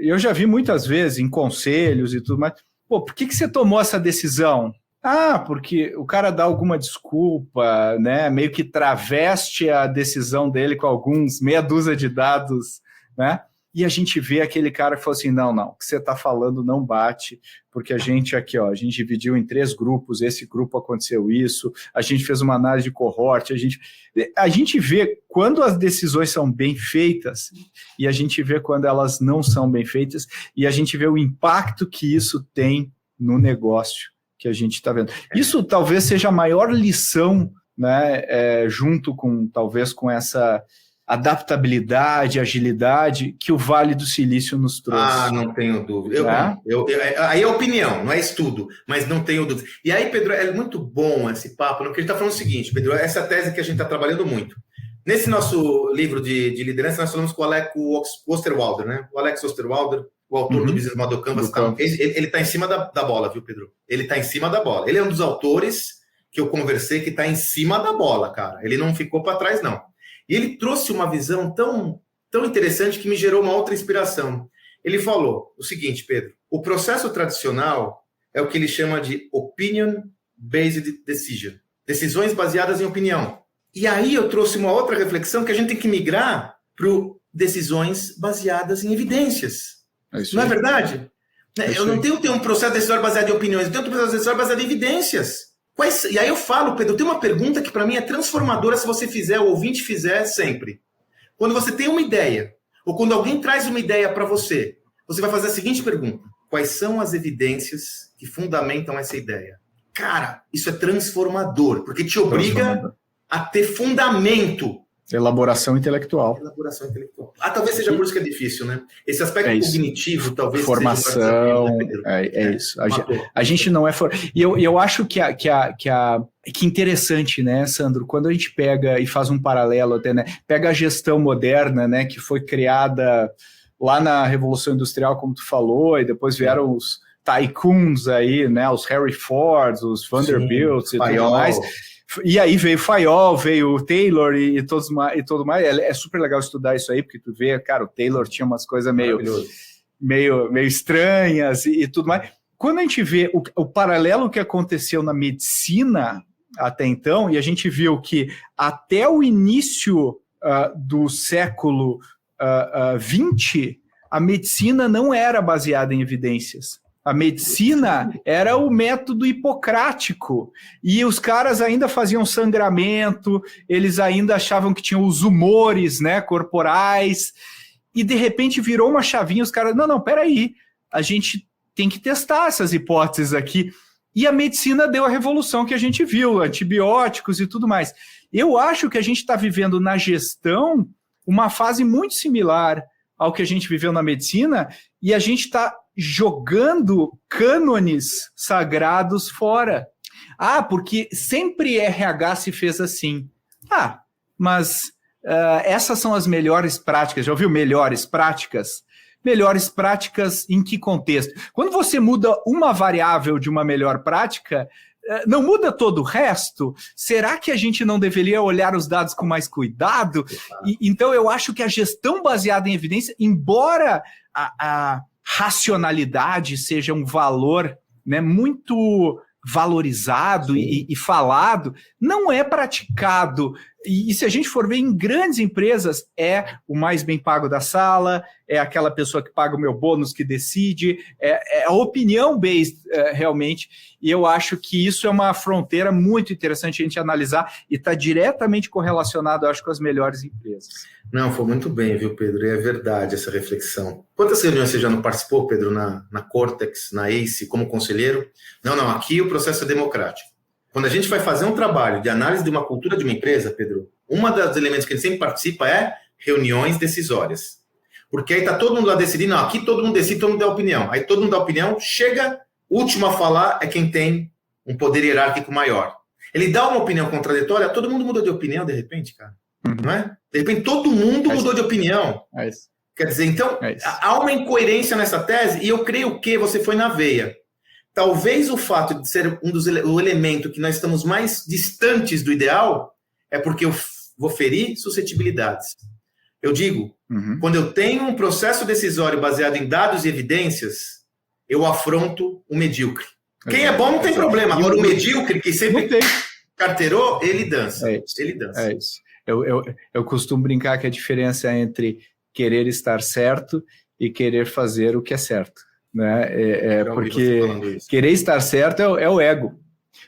eu já vi muitas vezes em conselhos e tudo mais, pô, por que você tomou essa decisão? Ah, porque o cara dá alguma desculpa, né, meio que traveste a decisão dele com alguns meia dúzia de dados, né? E a gente vê aquele cara que fala assim, não, o que você está falando não bate, porque a gente aqui, a gente dividiu em 3 grupos, esse grupo aconteceu isso, a gente fez uma análise de cohorte, a gente vê quando as decisões são bem feitas e a gente vê quando elas não são bem feitas e a gente vê o impacto que isso tem no negócio que a gente está vendo. Isso talvez seja a maior lição, né, junto com, talvez, com essa adaptabilidade, agilidade que o Vale do Silício nos trouxe. Ah, não tenho dúvida. Aí é opinião, não é estudo, mas não tenho dúvida. E aí, Pedro, é muito bom esse papo, porque a gente está falando o seguinte, Pedro, essa tese que a gente está trabalhando muito. Nesse nosso livro de liderança, nós falamos com o Alex Osterwalder, né? O Alex Osterwalder, o autor do Business Model Canvas, ele está em cima da bola, viu, Pedro? Ele está em cima da bola. Ele é um dos autores que eu conversei que está em cima da bola, cara. Ele não ficou para trás, não. E ele trouxe uma visão tão interessante que me gerou uma outra inspiração. Ele falou o seguinte, Pedro, o processo tradicional é o que ele chama de opinion-based decision, decisões baseadas em opinião. E aí eu trouxe uma outra reflexão que a gente tem que migrar para decisões baseadas em evidências. Não é verdade? Eu não tenho um processo decisório baseado em opiniões, eu tenho um processo decisório baseado em evidências. E aí eu falo, Pedro, tem uma pergunta que para mim é transformadora se você fizer, o ouvinte fizer sempre. Quando você tem uma ideia, ou quando alguém traz uma ideia para você, você vai fazer a seguinte pergunta: quais são as evidências que fundamentam essa ideia? Cara, isso é transformador, porque te obriga a ter fundamento. Elaboração intelectual. Talvez seja por isso que é difícil, né? Esse aspecto cognitivo, talvez formação, seja isso. A gente não é... E eu acho que interessante, né, Sandro? Quando a gente pega e faz um paralelo até, né? Pega a gestão moderna, né? Que foi criada lá na Revolução Industrial, como tu falou, e depois vieram os tycoons aí, né? Os Harry Fords, os Vanderbilts e tudo mais. E aí veio o Fayol, veio o Taylor e tudo mais. É super legal estudar isso aí, porque tu vê, cara, o Taylor tinha umas coisas meio estranhas e tudo mais. Quando a gente vê o paralelo que aconteceu na medicina até então, e a gente viu que até o início do século XX, a medicina não era baseada em evidências. A medicina era o método hipocrático e os caras ainda faziam sangramento, eles ainda achavam que tinham os humores, né, corporais, e de repente virou uma chavinha, os caras, não, peraí, a gente tem que testar essas hipóteses aqui. E a medicina deu a revolução que a gente viu, antibióticos e tudo mais. Eu acho que a gente está vivendo na gestão uma fase muito similar ao que a gente viveu na medicina, e a gente está jogando cânones sagrados fora. Porque sempre RH se fez assim. Mas essas são as melhores práticas. Já ouviu melhores práticas? Melhores práticas em que contexto? Quando você muda uma variável de uma melhor prática, não muda todo o resto? Será que a gente não deveria olhar os dados com mais cuidado? Então, eu acho que a gestão baseada em evidência, embora a racionalidade seja um valor, né, muito valorizado e falado, não é praticado E se a gente for ver em grandes empresas, é o mais bem pago da sala, é aquela pessoa que paga o meu bônus que decide, é a opinião based realmente, e eu acho que isso é uma fronteira muito interessante a gente analisar e está diretamente correlacionado, eu acho, com as melhores empresas. Não, foi muito bem, viu, Pedro? E é verdade essa reflexão. Quantas reuniões você já não participou, Pedro, na Cortex, na ACE, como conselheiro? Não, aqui o processo é democrático. Quando a gente vai fazer um trabalho de análise de uma cultura de uma empresa, Pedro, um dos elementos que a gente sempre participa é reuniões decisórias. Porque aí está todo mundo lá decidindo, não, aqui todo mundo decide, todo mundo dá opinião. Aí todo mundo dá opinião, chega, o último a falar é quem tem um poder hierárquico maior. Ele dá uma opinião contraditória, todo mundo mudou de opinião de repente, cara. Não é? De repente todo mundo mudou de opinião. É isso. Quer dizer, então, há uma incoerência nessa tese, e eu creio que você foi na veia. Talvez o fato de ser o elemento que nós estamos mais distantes do ideal é porque eu vou ferir suscetibilidades. Eu digo, quando eu tenho um processo decisório baseado em dados e evidências, eu afronto o medíocre. Quem é bom não tem problema. Agora, o medíocre, que sempre carteirou, ele dança. Ele dança. É isso. Eu costumo brincar que a diferença entre querer estar certo e querer fazer o que é certo. Né? Porque querer estar certo é o ego.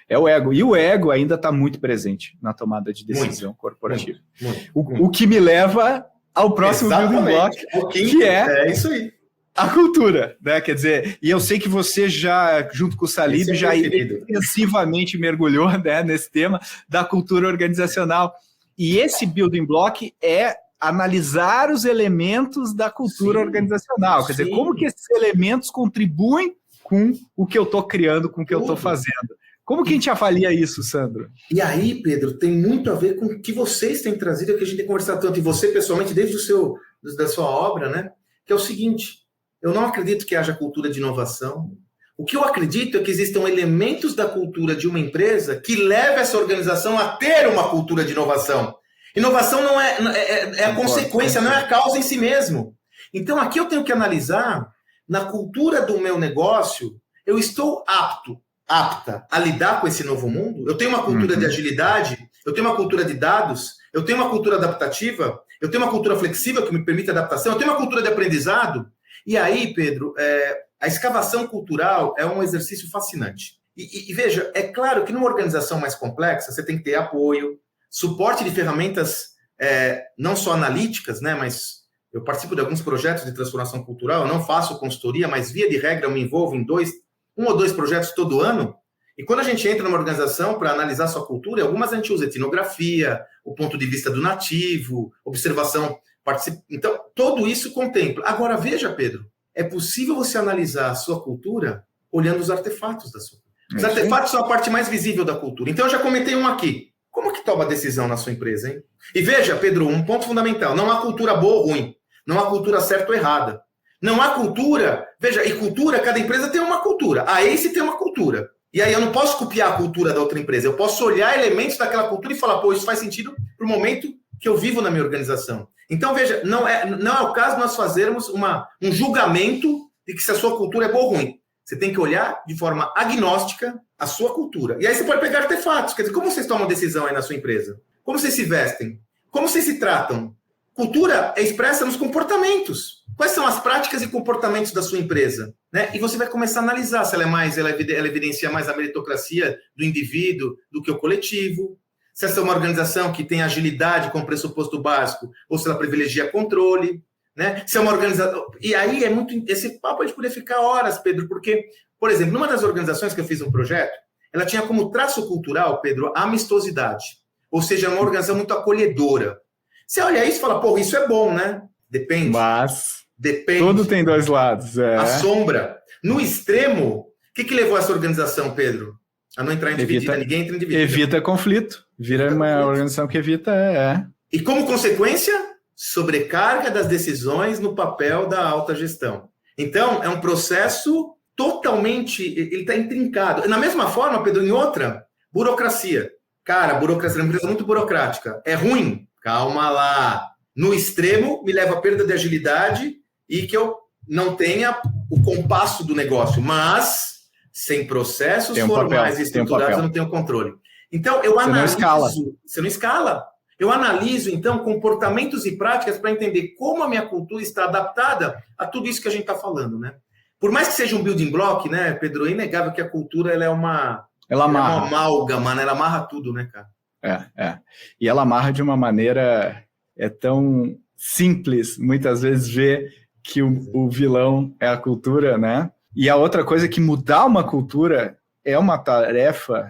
É o ego. E o ego ainda está muito presente na tomada de decisão corporativa. Muito. O que me leva ao próximo building block, que é isso aí. A cultura, né? Quer dizer, e eu sei que você já, junto com o Salib, já intensivamente mergulhou, né, nesse tema da cultura organizacional. E esse building block é analisar os elementos da cultura organizacional. Quer dizer, como que esses elementos contribuem com o que eu estou criando, com o que eu estou fazendo. Como que a gente avalia isso, Sandro? E aí, Pedro, tem muito a ver com o que vocês têm trazido, é que a gente tem conversado tanto, e você pessoalmente, desde da sua obra, né? Que é o seguinte, eu não acredito que haja cultura de inovação. O que eu acredito é que existam elementos da cultura de uma empresa que leve essa organização a ter uma cultura de inovação. Inovação não é a consequência, não é a causa em si mesmo. Então, aqui eu tenho que analisar, na cultura do meu negócio, eu estou apta a lidar com esse novo mundo? Eu tenho uma cultura de agilidade, eu tenho uma cultura de dados, eu tenho uma cultura adaptativa, eu tenho uma cultura flexível que me permite adaptação, eu tenho uma cultura de aprendizado. E aí, Pedro, a escavação cultural é um exercício fascinante. E veja, é claro que numa organização mais complexa, você tem que ter apoio, suporte de ferramentas não só analíticas, né, mas eu participo de alguns projetos de transformação cultural, eu não faço consultoria, mas via de regra eu me envolvo em um ou dois projetos todo ano, e quando a gente entra numa organização para analisar sua cultura, algumas a gente usa etnografia, o ponto de vista do nativo, observação, então tudo isso contempla. Agora veja, Pedro, é possível você analisar a sua cultura olhando os artefatos da sua cultura. Os artefatos são a parte mais visível da cultura. Então eu já comentei um aqui. Como que toma a decisão na sua empresa, hein? E veja, Pedro, um ponto fundamental, não há cultura boa ou ruim, não há cultura certa ou errada. Não há cultura, veja, e cultura, cada empresa tem uma cultura. A ACE tem uma cultura. E aí eu não posso copiar a cultura da outra empresa, eu posso olhar elementos daquela cultura e falar, pô, isso faz sentido para o momento que eu vivo na minha organização. Então, veja, não é o caso de nós fazermos um julgamento de que se a sua cultura é boa ou ruim. Você tem que olhar de forma agnóstica a sua cultura. E aí você pode pegar artefatos. Quer dizer, como vocês tomam decisão aí na sua empresa? Como vocês se vestem? Como vocês se tratam? Cultura é expressa nos comportamentos. Quais são as práticas e comportamentos da sua empresa? Né? E você vai começar a analisar se ela evidencia mais a meritocracia do indivíduo do que o coletivo. Se essa é uma organização que tem agilidade como pressuposto básico, ou se ela privilegia controle. Né? Se é uma organização... E aí esse papo a gente poderia ficar horas, Pedro, porque, por exemplo, numa das organizações que eu fiz um projeto, ela tinha como traço cultural, Pedro, a amistosidade. Ou seja, uma organização muito acolhedora. Você olha isso e fala, pô, isso é bom, né? Depende. Depende. Tudo tem dois lados. A sombra. No extremo, o que levou essa organização, Pedro? A não entrar em dividida. Ninguém entra em dividida. Evita conflito. Vira uma organização que evita... E como consequência, sobrecarga das decisões no papel da alta gestão. Então, é um processo totalmente... Ele está intrincado. Na mesma forma, Pedro, em outra, burocracia. Cara, burocracia é uma empresa muito burocrática. É ruim? Calma lá. No extremo, me leva a perda de agilidade e que eu não tenha o compasso do negócio. Mas, sem processos formais e estruturados, eu não tenho controle. Então, eu analiso... Não escala. Você não escala. Eu analiso, então, comportamentos e práticas para entender como a minha cultura está adaptada a tudo isso que a gente está falando, né? Por mais que seja um building block, né, Pedro, é inegável que a cultura ela é uma amálgama, né? Ela amarra tudo, né, cara? E ela amarra de uma maneira tão simples, muitas vezes, ver que o vilão é a cultura, né? E a outra coisa é que mudar uma cultura é uma tarefa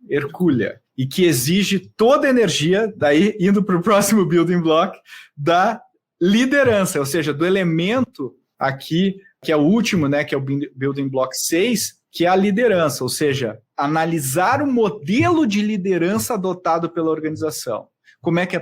hercúlea, e que exige toda a energia, daí indo para o próximo building block, da liderança, ou seja, do elemento aqui, que é o último, né, que é o building block 6, que é a liderança, ou seja, analisar o modelo de liderança adotado pela organização. Como é que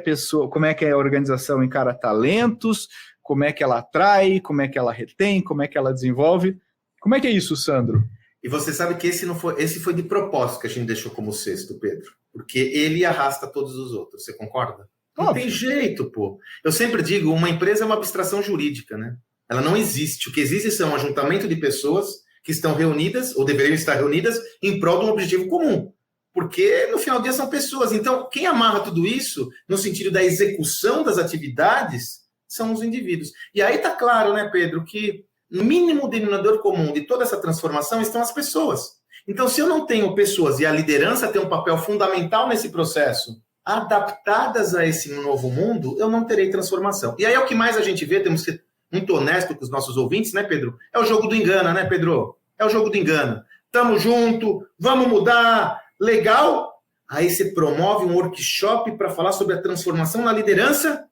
a organização encara talentos, como é que ela atrai, como é que ela retém, como é que ela desenvolve. Como é que é isso, Sandro? E você sabe que esse foi de propósito que a gente deixou como sexto, Pedro. Porque ele arrasta todos os outros, você concorda? Não tem jeito, pô. Eu sempre digo, uma empresa é uma abstração jurídica, né? Ela não existe. O que existe são um ajuntamento de pessoas que estão reunidas, ou deveriam estar reunidas, em prol de um objetivo comum. Porque, no final do dia, são pessoas. Então, quem amarra tudo isso, no sentido da execução das atividades, são os indivíduos. E aí tá claro, né, Pedro, que no mínimo denominador comum de toda essa transformação estão as pessoas. Então, se eu não tenho pessoas, e a liderança tem um papel fundamental nesse processo, adaptadas a esse novo mundo, eu não terei transformação. E aí é o que mais a gente vê, temos que ser muito honesto com os nossos ouvintes, né, Pedro? É o jogo do engana, né, Pedro? É o jogo do engana. Tamo junto, vamos mudar, legal? Aí você promove um workshop para falar sobre a transformação na liderança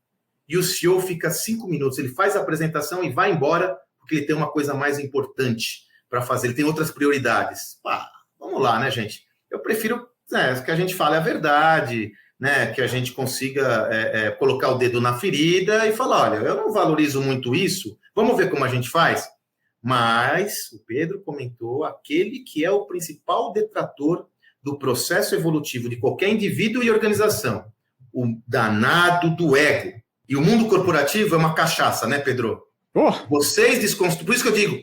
e o CEO fica 5 minutos, ele faz a apresentação e vai embora, porque ele tem uma coisa mais importante para fazer, ele tem outras prioridades. Vamos lá, né, gente? Eu prefiro que a gente fale a verdade, né, que a gente consiga colocar o dedo na ferida e falar, olha, eu não valorizo muito isso, vamos ver como a gente faz? Mas o Pedro comentou aquele que é o principal detrator do processo evolutivo de qualquer indivíduo e organização, o danado do ego. E o mundo corporativo é uma cachaça, né, Pedro? Vocês desconstruem. Por isso que eu digo,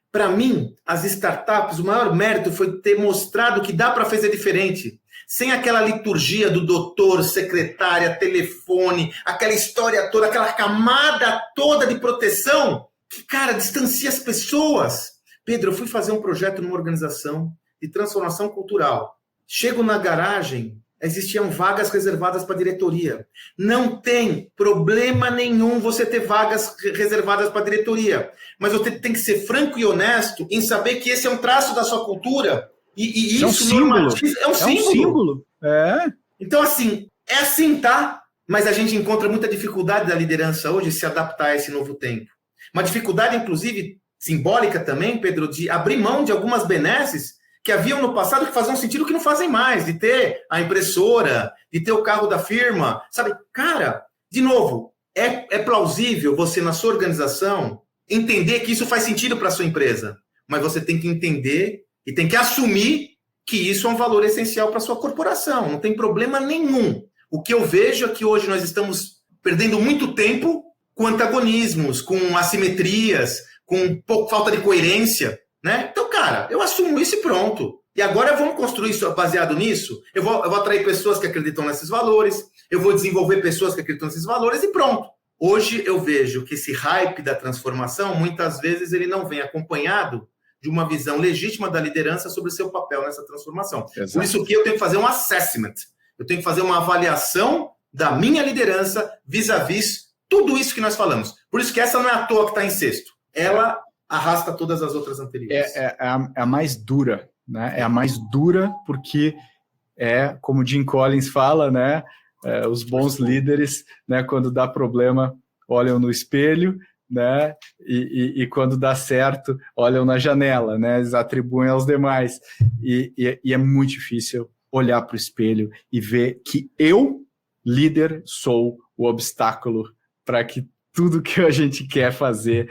para mim, as startups, o maior mérito foi ter mostrado que dá para fazer diferente. Sem aquela liturgia do doutor, secretária, telefone, aquela história toda, aquela camada toda de proteção que, cara, distancia as pessoas. Pedro, eu fui fazer um projeto numa organização de transformação cultural. Chego na garagem, existiam vagas reservadas para a diretoria. Não tem problema nenhum você ter vagas reservadas para a diretoria, mas você tem que ser franco e honesto em saber que esse é um traço da sua cultura e isso é um símbolo. É um símbolo. É. Então, assim, é assim, tá? Mas a gente encontra muita dificuldade da liderança hoje se adaptar a esse novo tempo. Uma dificuldade, inclusive, simbólica também, Pedro, de abrir mão de algumas benesses que haviam no passado que faziam sentido que não fazem mais, de ter a impressora, de ter o carro da firma, sabe? Cara, de novo, é plausível você, na sua organização, entender que isso faz sentido para a sua empresa, mas você tem que entender e tem que assumir que isso é um valor essencial para a sua corporação, não tem problema nenhum. O que eu vejo é que hoje nós estamos perdendo muito tempo com antagonismos, com assimetrias, com falta de coerência, né? Então, cara, eu assumo isso e pronto. E agora vamos construir isso baseado nisso. Eu vou atrair pessoas que acreditam nesses valores, eu vou desenvolver pessoas que acreditam nesses valores e pronto. Hoje eu vejo que esse hype da transformação, muitas vezes ele não vem acompanhado de uma visão legítima da liderança sobre o seu papel nessa transformação. Exato. Por isso que eu tenho que fazer um assessment. Eu tenho que fazer uma avaliação da minha liderança vis-à-vis tudo isso que nós falamos. Por isso que essa não é à toa que está em sexto. Ela arrasta todas as outras anteriores. É a mais dura, né? É a mais dura porque como Jim Collins fala, né? Os bons líderes, né? Quando dá problema, olham no espelho, né? E quando dá certo, olham na janela, né? Eles atribuem aos demais. E é muito difícil olhar para o espelho e ver que eu, líder, sou o obstáculo para que tudo que a gente quer fazer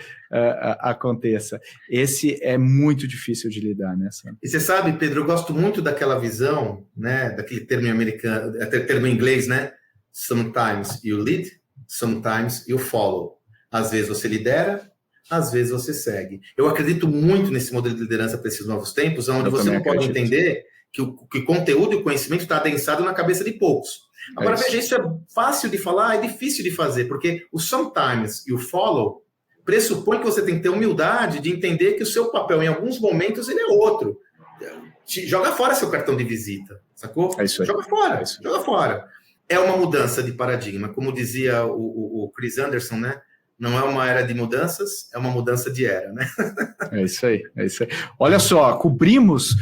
aconteça. Esse é muito difícil de lidar, né, Sam? E você sabe, Pedro, eu gosto muito daquela visão, né, daquele termo americano, termo em inglês, né? Sometimes you lead, sometimes you follow. Às vezes você lidera, às vezes você segue. Eu acredito muito nesse modelo de liderança para esses novos tempos, onde você não pode entender que o conteúdo e o conhecimento está adensado na cabeça de poucos. Agora, veja, isso é fácil de falar, é difícil de fazer, porque o sometimes e o follow pressupõe que você tem que ter humildade de entender que o seu papel, em alguns momentos, ele é outro. Joga fora seu cartão de visita, sacou? É isso aí. Joga fora, joga fora. É uma mudança de paradigma, como dizia o Chris Anderson, né? Não é uma era de mudanças, é uma mudança de era, né? É isso aí. Olha só, cobrimos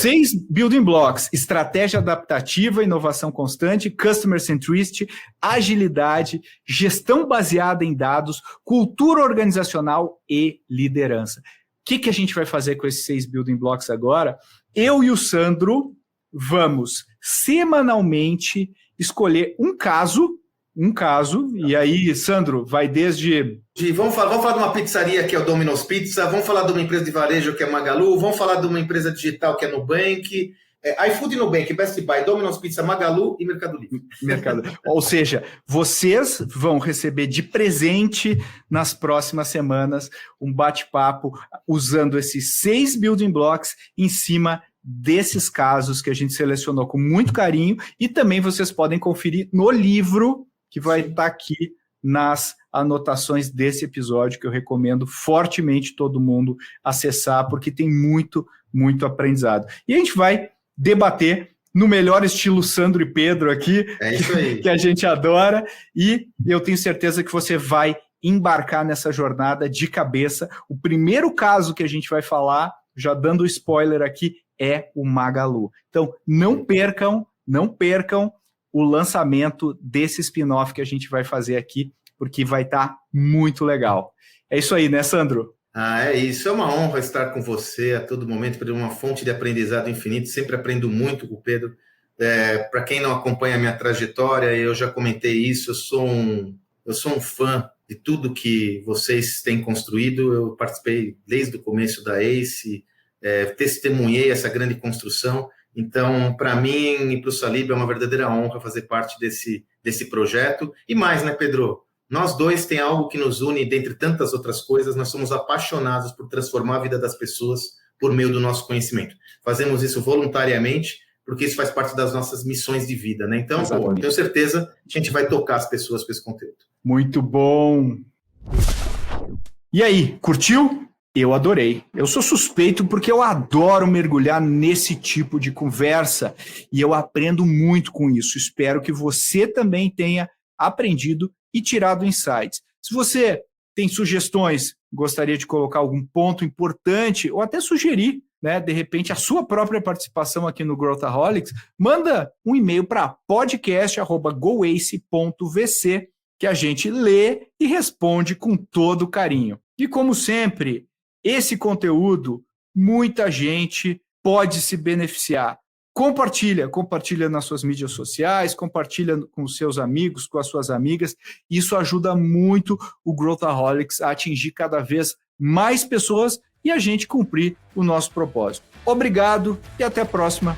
6 building blocks: estratégia adaptativa, inovação constante, customer centricity, agilidade, gestão baseada em dados, cultura organizacional e liderança. O que a gente vai fazer com esses 6 building blocks agora? Eu e o Sandro vamos semanalmente escolher um caso, e aí, Sandro, vai desde... Vamos falar de uma pizzaria que é o Domino's Pizza, vamos falar de uma empresa de varejo que é Magalu, vamos falar de uma empresa digital que é Nubank, iFood e Nubank, Best Buy, Domino's Pizza, Magalu e Mercado Livre. Ou seja, vocês vão receber de presente nas próximas semanas um bate-papo usando esses 6 building blocks em cima desses casos que a gente selecionou com muito carinho, e também vocês podem conferir no livro que vai estar aqui nas anotações desse episódio, que eu recomendo fortemente todo mundo acessar, porque tem muito, muito aprendizado. E a gente vai debater no melhor estilo Sandro e Pedro aqui, que a gente adora, e eu tenho certeza que você vai embarcar nessa jornada de cabeça. O primeiro caso que a gente vai falar, já dando spoiler aqui, é o Magalu. Então, não percam o lançamento desse spin-off que a gente vai fazer aqui, porque vai estar muito legal. É isso aí, né, Sandro? É isso. É uma honra estar com você a todo momento, Pedro, uma fonte de aprendizado infinito. Sempre aprendo muito com o Pedro. Para quem não acompanha a minha trajetória, eu já comentei isso, eu sou um fã de tudo que vocês têm construído. Eu participei desde o começo da ACE, testemunhei essa grande construção. Então, para mim e para o Salib é uma verdadeira honra fazer parte desse projeto. E mais, né, Pedro? Nós dois tem algo que nos une, dentre tantas outras coisas, nós somos apaixonados por transformar a vida das pessoas por meio do nosso conhecimento. Fazemos isso voluntariamente, porque isso faz parte das nossas missões de vida, né? Então, tenho certeza que a gente vai tocar as pessoas com esse conteúdo. Muito bom! E aí, curtiu? Eu adorei. Eu sou suspeito porque eu adoro mergulhar nesse tipo de conversa e eu aprendo muito com isso. Espero que você também tenha aprendido e tirado insights. Se você tem sugestões, gostaria de colocar algum ponto importante ou até sugerir, né, de repente, a sua própria participação aqui no Growthaholics, manda um e-mail para podcast@goace.vc que a gente lê e responde com todo carinho. E como sempre, esse conteúdo, muita gente pode se beneficiar. Compartilha nas suas mídias sociais, compartilha com os seus amigos, com as suas amigas. Isso ajuda muito o Growthaholics a atingir cada vez mais pessoas e a gente cumprir o nosso propósito. Obrigado e até a próxima.